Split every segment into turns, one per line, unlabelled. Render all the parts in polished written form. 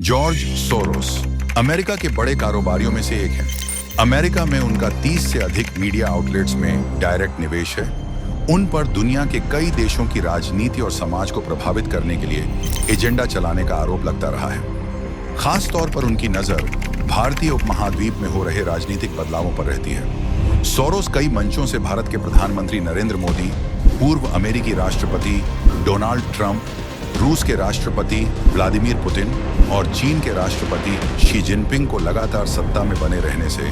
George Soros America के बड़े कारोबारियों में से एक है। अमेरिका में उनका 30 से अधिक मीडिया आउटलेट्स में डायरेक्ट निवेश है। उन पर दुनिया के कई देशों की राजनीति और समाज को प्रभावित करने के लिए एजेंडा चलाने का आरोप लगता रहा है। खास तौर पर उनकी नजर भारतीय उपमहाद्वीप में हो रहे राजनीतिक बदलावों पर रहती है। सोरोस कई मंचों से भारत के प्रधानमंत्री नरेंद्र मोदी, पूर्व अमेरिकी राष्ट्रपति डोनाल्ड ट्रंप, रूस के राष्ट्रपति व्लादिमीर पुतिन और चीन के राष्ट्रपति शी जिनपिंग को लगातार सत्ता में बने रहने से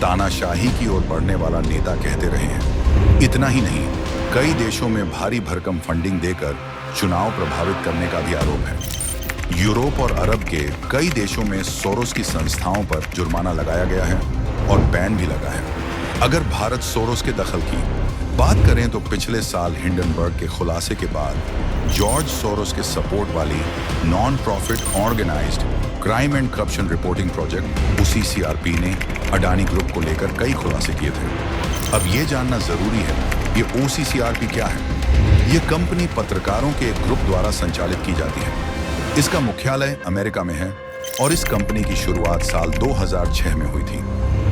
तानाशाही की ओर बढ़ने वाला नेता कहते रहे हैं। इतना ही नहीं, कई देशों में भारी भरकम फंडिंग देकर चुनाव प्रभावित करने का भी आरोप है। यूरोप और अरब के कई देशों में सोरोस की संस्थाओं पर जुर्माना लगाया गया है और बैन भी लगा है। अगर भारत सोरोस के दखल की बात करें तो पिछले साल हिंडनबर्ग के खुलासे के बाद जॉर्ज सोरोस के सपोर्ट वाली non profit organised crime and corruption reporting project OCCRP ने अडानी ग्रुप को लेकर कई खुलासे किए थे। अब ये जानना जरूरी है, ये OCCRP क्या है। ये कंपनी पत्रकारों के एक ग्रुप द्वारा संचालित की जाती है। इसका मुख्यालय अमेरिका में है और इस कंपनी की शुरुआत साल 2006 में हुई थी।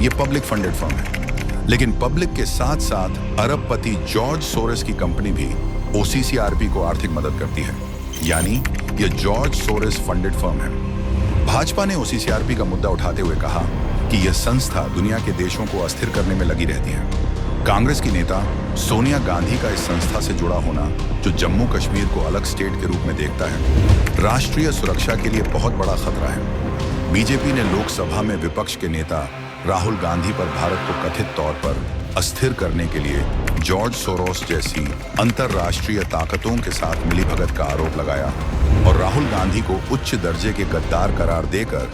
ये पब्लिक फंडेड फर्म है, लेकिन पब्लिक के साथ साथ अरबपति जॉर्ज सोरोस की कंपनी भी OCCRP को आर्थिक मदद करती है, यानी ये जॉर्ज सोरोस फंडेड फर्म है। भाजपा ने OCCRP का मुद्दा उठाते हुए कहा कि यह संस्था दुनिया के देशों को अस्थिर करने में लगी रहती है। कांग्रेस की नेता सोनिया गांधी का इस संस्था से जुड़ा होना, जो जम्मू कश्मीर को अलग स्टेट के रूप में देखता है, राष्ट्रीय सुरक्षा के लिए बहुत बड़ा खतरा है। बीजेपी ने लोकसभा में विपक्ष के नेता राहुल गांधी पर भारत को कथित तौर पर अस्थिर करने के लिए जॉर्ज सोरोस जैसी अंतरराष्ट्रीय ताकतों के साथ मिलीभगत का आरोप लगाया और राहुल गांधी को उच्च दर्जे के गद्दार करार देकर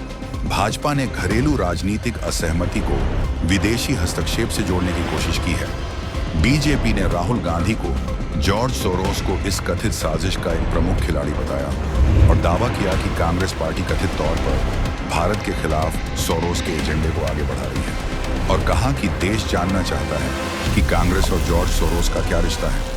भाजपा ने घरेलू राजनीतिक असहमति को विदेशी हस्तक्षेप से जोड़ने की कोशिश की है। बीजेपी ने राहुल गांधी को जॉर्ज सोरोस को इस कथित साजिश का एक प्रमुख खिलाड़ी बताया और दावा किया कि कांग्रेस पार्टी कथित तौर पर भारत के खिलाफ सोरोस के एजेंडे को आगे बढ़ा रही है और कहा कि देश जानना चाहता है कि कांग्रेस और जॉर्ज सोरोस का क्या रिश्ता है।